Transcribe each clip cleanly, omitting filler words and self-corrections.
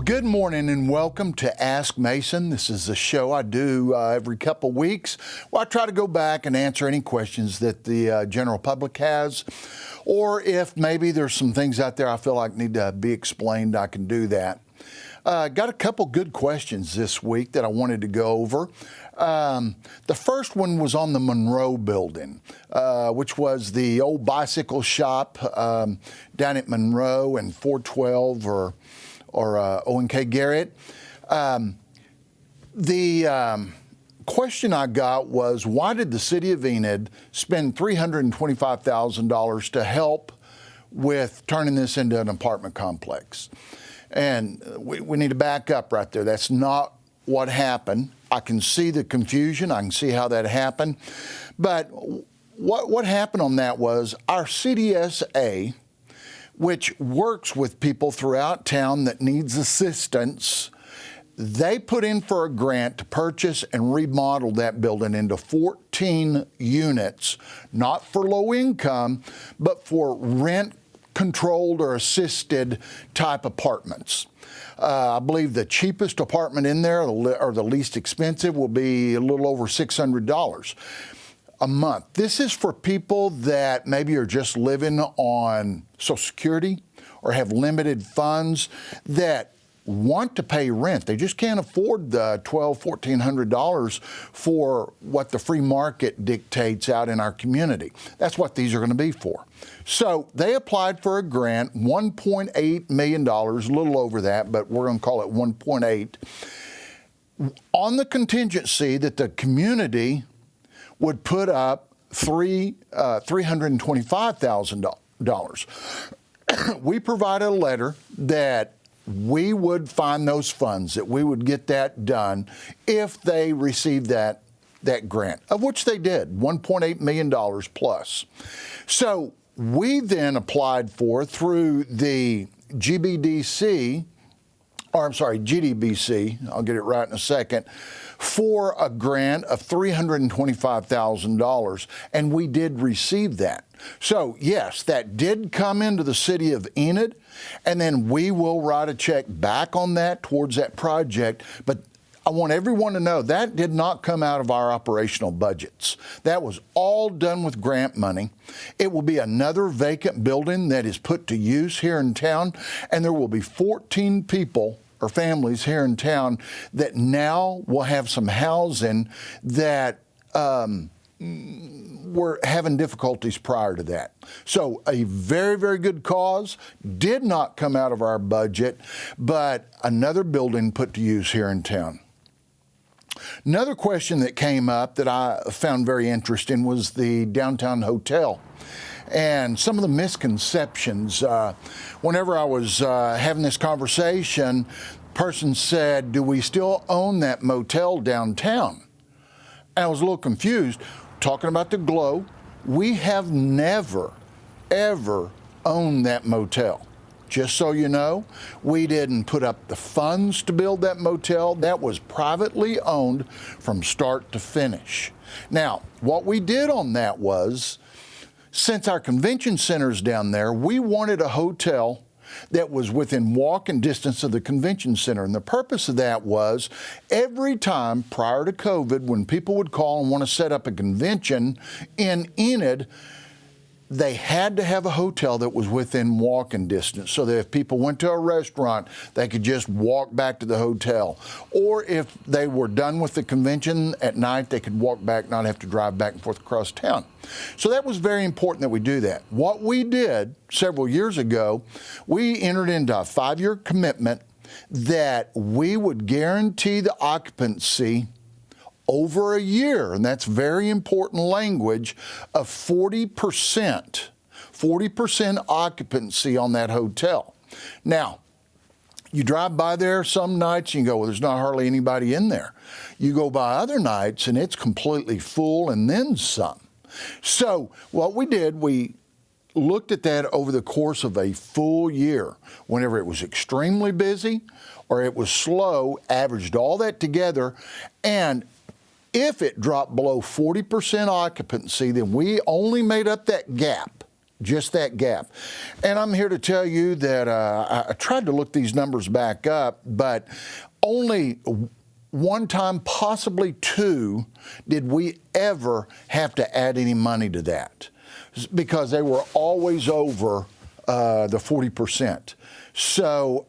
Good morning and welcome to Ask Mason. This is a show I do every couple weeks where I try to go back and answer any questions that the general public has, or if maybe there's some things out there I feel like need to be explained, I can do that. Got a couple good questions this week that I wanted to go over. The first one was on the Monroe building, which was the old bicycle shop down at Monroe and 412 or Owen Garriott. The question I got was, why did the city of Enid spend $325,000 to help with turning this into an apartment complex? And we need to back up right there. That's not what happened. I can see the confusion. I can see how that happened. But what happened on that was our CDSA, which works with people throughout town that needs assistance, they put in for a grant to purchase and remodel that building into 14 units, not for low income, but for rent-controlled or assisted type apartments. I believe the cheapest apartment in there, or the least expensive, will be a little over $600 a month. This is for people that maybe are just living on Social Security or have limited funds that want to pay rent. They just can't afford the $1,200, $1,400 for what the free market dictates out in our community. That's what these are going to be for. So they applied for a grant, $1.8 million, a little over that, but we're going to call it 1.8, on the contingency that the community would put up $325,000. We provided a letter that we would find those funds, that we would get that done if they received that grant, of which they did, $1.8 million plus. So we then applied for, through the GDBC, I'll get it right in a second, for a grant of $325,000, and we did receive that. So yes, that did come into the city of Enid, and then we will write a check back on that towards that project. But I want everyone to know that did not come out of our operational budgets. That was all done with grant money. It will be another vacant building that is put to use here in town, and there will be 14 people or families here in town that now will have some housing that were having difficulties prior to that. So a very, very good cause, did not come out of our budget, but another building put to use here in town. Another question that came up that I found very interesting was the downtown hotel and some of the misconceptions. Whenever I was having this conversation, the person said, "Do we still own that motel downtown?" And I was a little confused. Talking about the Glo, we have never, ever owned that motel. Just so you know, we didn't put up the funds to build that motel. That was privately owned from start to finish. Now, what we did on that was, since our convention center's down there, we wanted a hotel that was within walking distance of the convention center. And the purpose of that was, every time prior to COVID, when people would call and want to set up a convention in Enid, they had to have a hotel that was within walking distance, so that if people went to a restaurant, they could just walk back to the hotel. Or if they were done with the convention at night, they could walk back, not have to drive back and forth across town. So that was very important that we do that. What we did several years ago, we entered into a 5-year commitment that we would guarantee the occupancy over a year, and that's very important language, of 40% occupancy on that hotel. Now, you drive by there some nights and you go, well, there's not hardly anybody in there. You go by other nights and it's completely full and then some. So what we did, we looked at that over the course of a full year. Whenever it was extremely busy or it was slow, averaged all that together, and if it dropped below 40% occupancy, then we only made up that gap Just that gap. And I'm here to tell you that I tried to look these numbers back up, but only one time, possibly two, did we ever have to add any money to that, because they were always over the 40%. So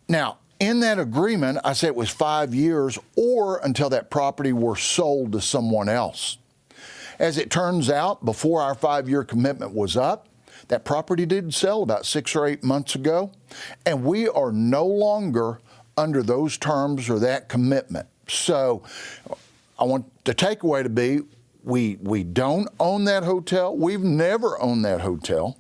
now, in that agreement, I said it was 5 years or until that property were sold to someone else. As it turns out, before our 5-year commitment was up, that property did sell about 6 or 8 months ago, and we are no longer under those terms or that commitment. So I want the takeaway to be, we don't own that hotel. We've never owned that hotel.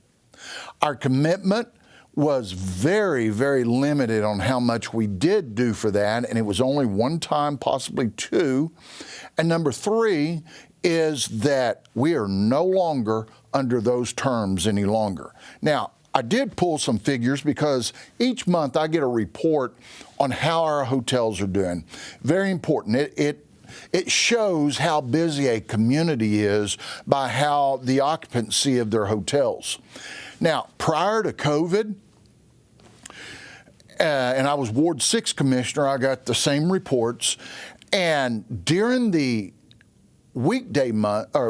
Our commitment was very, very limited on how much we did do for that, and it was only one time, possibly two. And number three is that we are no longer under those terms any longer. Now, I did pull some figures because each month I get a report on how our hotels are doing. Very important. It shows how busy a community is by how the occupancy of their hotels. Now, prior to COVID, and I was Ward 6 commissioner, I got the same reports. And during the weekdays,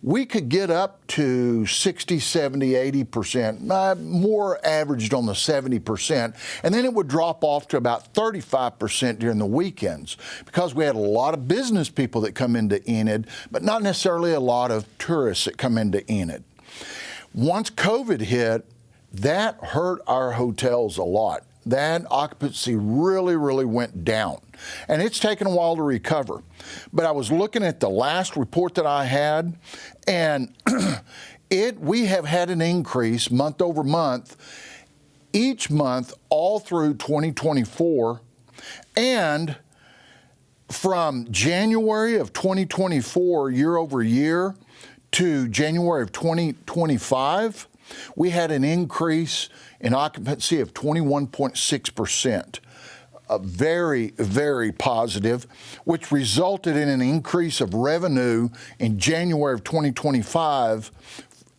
we could get up to 60, 70, 80%, more averaged on the 70%, and then it would drop off to about 35% during the weekends, because we had a lot of business people that come into Enid, but not necessarily a lot of tourists that come into Enid. Once COVID hit, that hurt our hotels a lot. That occupancy really, really went down. And it's taken a while to recover. But I was looking at the last report that I had, and we have had an increase month over month, each month all through 2024. And from January of 2024, year over year, to January of 2025, we had an increase in occupancy of 21.6%. Very, very positive, which resulted in an increase of revenue in January of 2025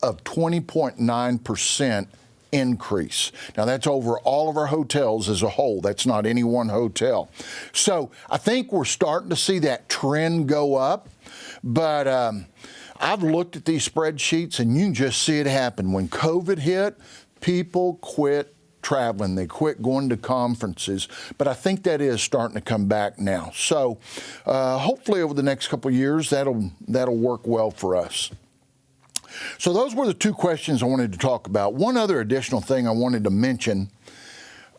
of 20.9% increase. Now, that's over all of our hotels as a whole. That's not any one hotel. So I think we're starting to see that trend go up, but I've looked at these spreadsheets, and you can just see it happen. When COVID hit, people quit traveling. They quit going to conferences. But I think that is starting to come back now. So hopefully over the next couple of years, that'll work well for us. So those were the two questions I wanted to talk about. One other additional thing I wanted to mention.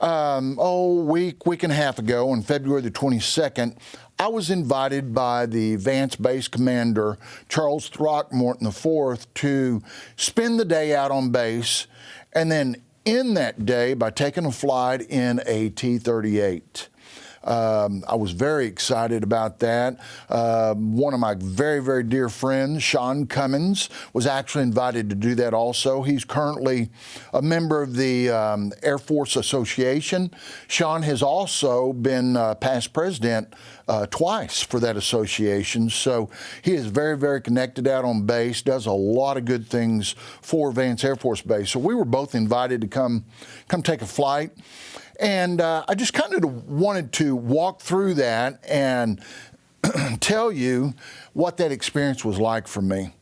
Week and a half ago, on February the 22nd, I was invited by the Vance Base Commander, Charles Throckmorton IV, to spend the day out on base, and then end that day by taking a flight in a T-38. I was very excited about that. One of my very, very dear friends, Sean Cummins, was actually invited to do that also. He's currently a member of the Air Force Association. Sean has also been past president twice for that association. So he is very, very connected out on base, does a lot of good things for Vance Air Force Base. So we were both invited to come take a flight. And I just kind of wanted to walk through that and tell you what that experience was like for me.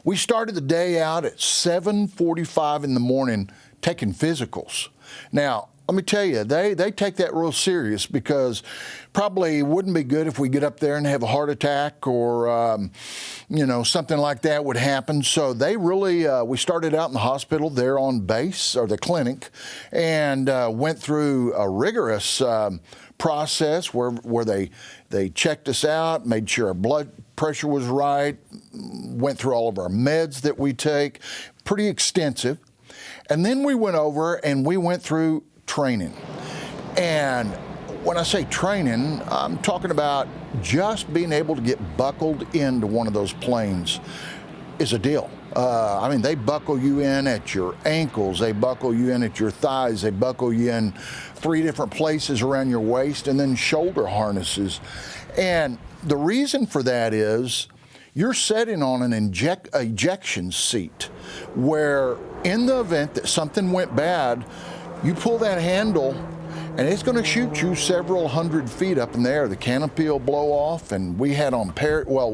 We started the day out at 7:45 in the morning taking physicals. Now, let me tell you, they take that real serious, because probably wouldn't be good if we get up there and have a heart attack or, something like that would happen. So they really, we started out in the hospital there on base, or the clinic, and went through a rigorous process where they checked us out, made sure our blood pressure was right, went through all of our meds that we take, pretty extensive. And then we went over and we went through training. And when I say training, I'm talking about just being able to get buckled into one of those planes is a deal. They buckle you in at your ankles, they buckle you in at your thighs, they buckle you in 3 different places around your waist, and then shoulder harnesses. And the reason for that is you're sitting on an ejection seat where in the event that something went bad, you pull that handle and it's going to shoot you several hundred feet up in the air. The canopy will blow off, and we had on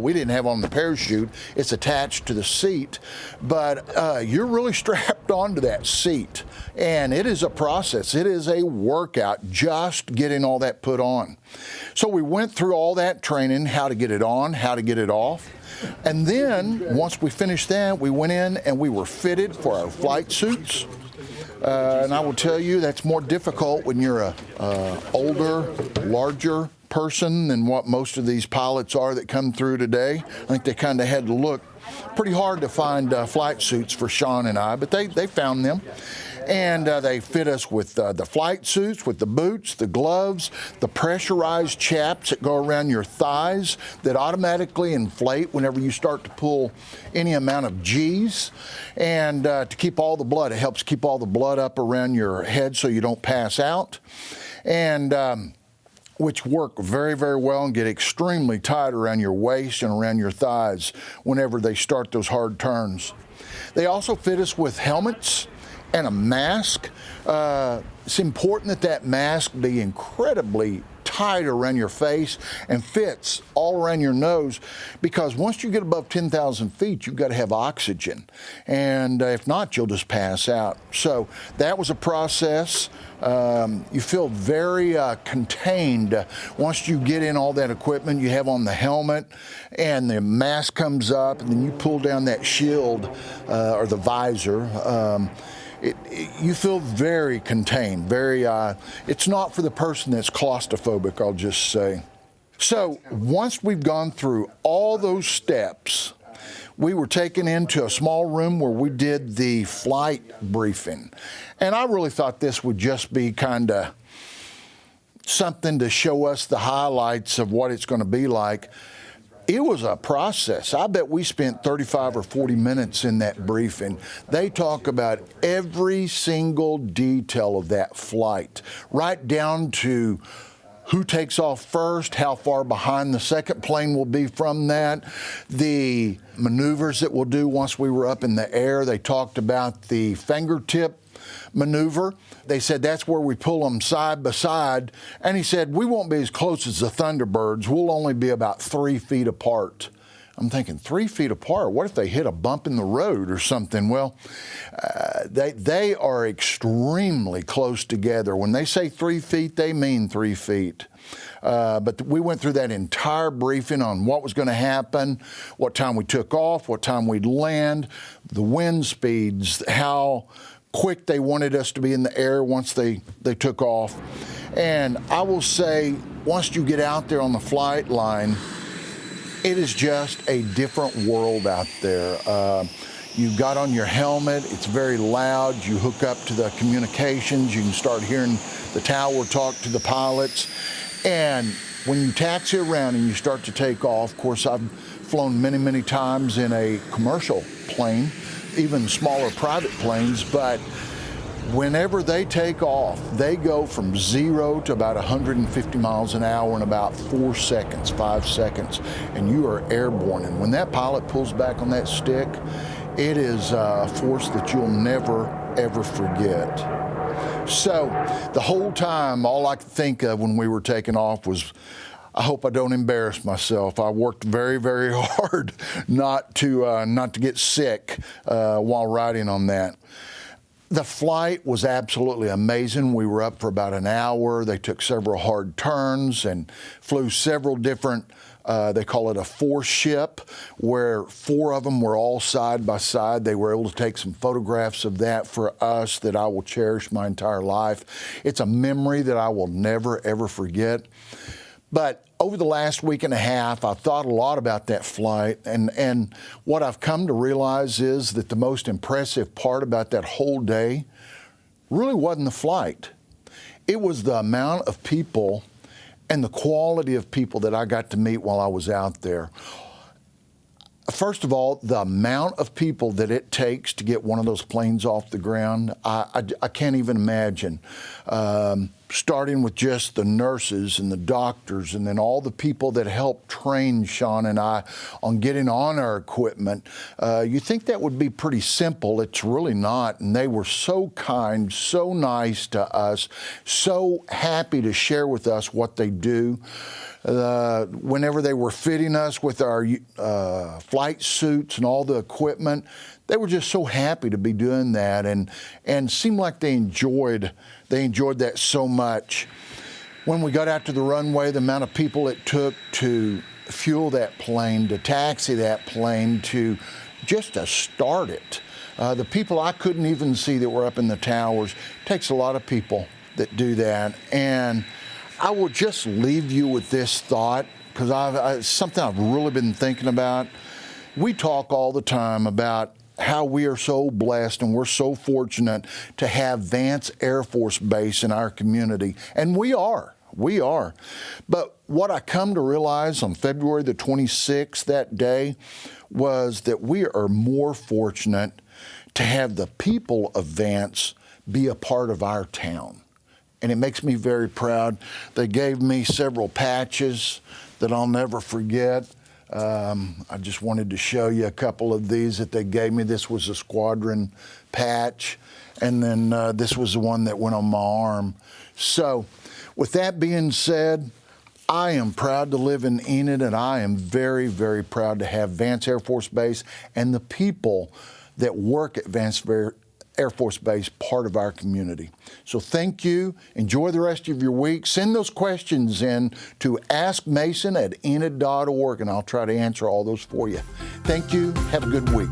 we didn't have on the parachute. It's attached to the seat, but you're really strapped onto that seat, and it is a process. It is a workout just getting all that put on. So we went through all that training, how to get it on, how to get it off. And then once we finished that, we went in and we were fitted for our flight suits. And I will tell you, that's more difficult when you're a older, larger person than what most of these pilots are that come through today. I think they kind of had to look pretty hard to find flight suits for Sean and I, but they found them. And they fit us with the flight suits, with the boots, the gloves, the pressurized chaps that go around your thighs that automatically inflate whenever you start to pull any amount of G's. And to keep all the blood, it helps keep all the blood up around your head so you don't pass out. And which work very, very well and get extremely tight around your waist and around your thighs whenever they start those hard turns. They also fit us with helmets and a mask. It's important that that mask be incredibly tight around your face and fits all around your nose, because once you get above 10,000 feet, you've got to have oxygen. And if not, you'll just pass out. So that was a process. You feel very contained once you get in all that equipment. You have on the helmet and the mask comes up, and then you pull down that shield or the visor. You feel very contained, it's not for the person that's claustrophobic, I'll just say. So once we've gone through all those steps, we were taken into a small room where we did the flight briefing. And I really thought this would just be kind of something to show us the highlights of what it's going to be like. It was a process. I bet we spent 35 or 40 minutes in that briefing. They talk about every single detail of that flight, right down to who takes off first, how far behind the second plane will be from that, the maneuvers that we'll do once we were up in the air. They talked about the fingertip maneuver. They said that's where we pull them side by side. And he said, we won't be as close as the Thunderbirds. We'll only be about 3 feet apart. I'm thinking, 3 feet apart? What if they hit a bump in the road or something? Well, they are extremely close together. When they say 3 feet, they mean 3 feet. But we went through that entire briefing on what was going to happen, what time we took off, what time we'd land, the wind speeds, how quick they wanted us to be in the air once they took off. And I will say, once you get out there on the flight line, it is just a different world out there. You've got on your helmet, it's very loud, you hook up to the communications, you can start hearing the tower talk to the pilots. And when you taxi around and you start to take off, of course I've flown many, many times in a commercial plane, even smaller private planes, but whenever they take off, they go from 0 to about 150 miles an hour in about 4 seconds, 5 seconds, and you are airborne. And when that pilot pulls back on that stick, it is a force that you'll never, ever forget. So the whole time, all I could think of when we were taking off was, I hope I don't embarrass myself. I worked very, very hard not to get sick while riding on that. The flight was absolutely amazing. We were up for about an hour. They took several hard turns and flew several different, they call it a force ship, where 4 of them were all side by side. They were able to take some photographs of that for us that I will cherish my entire life. It's a memory that I will never, ever forget. But over the last week and a half, I've thought a lot about that flight, and what I've come to realize is that the most impressive part about that whole day really wasn't the flight. It was the amount of people and the quality of people that I got to meet while I was out there. First of all, the amount of people that it takes to get one of those planes off the ground, I can't even imagine. starting with just the nurses and the doctors and then all the people that helped train Sean and I on getting on our equipment. You think that would be pretty simple. It's really not. And they were so kind, so nice to us, so happy to share with us what they do. Whenever they were fitting us with our flight suits and all the equipment, they were just so happy to be doing that, and seemed like they enjoyed that so much. When we got out to the runway, the amount of people it took to fuel that plane, to taxi that plane, to just to start it. The people I couldn't even see that were up in the towers. It takes a lot of people that do that. And I will just leave you with this thought, because it's something I've really been thinking about. We talk all the time about how we are so blessed and we're so fortunate to have Vance Air Force Base in our community. And we are. But what I come to realize on February the 26th, that day, was that we are more fortunate to have the people of Vance be a part of our town. And it makes me very proud. They gave me several patches that I'll never forget. I just wanted to show you a couple of these that they gave me. This was a squadron patch, and then this was the one that went on my arm. So with that being said, I am proud to live in Enid, and I am very, very proud to have Vance Air Force Base and the people that work at Vance Air Force Base part of our community. So thank you. Enjoy the rest of your week. Send those questions in to askmason@enid.org, and I'll try to answer all those for you. Thank you. Have a good week.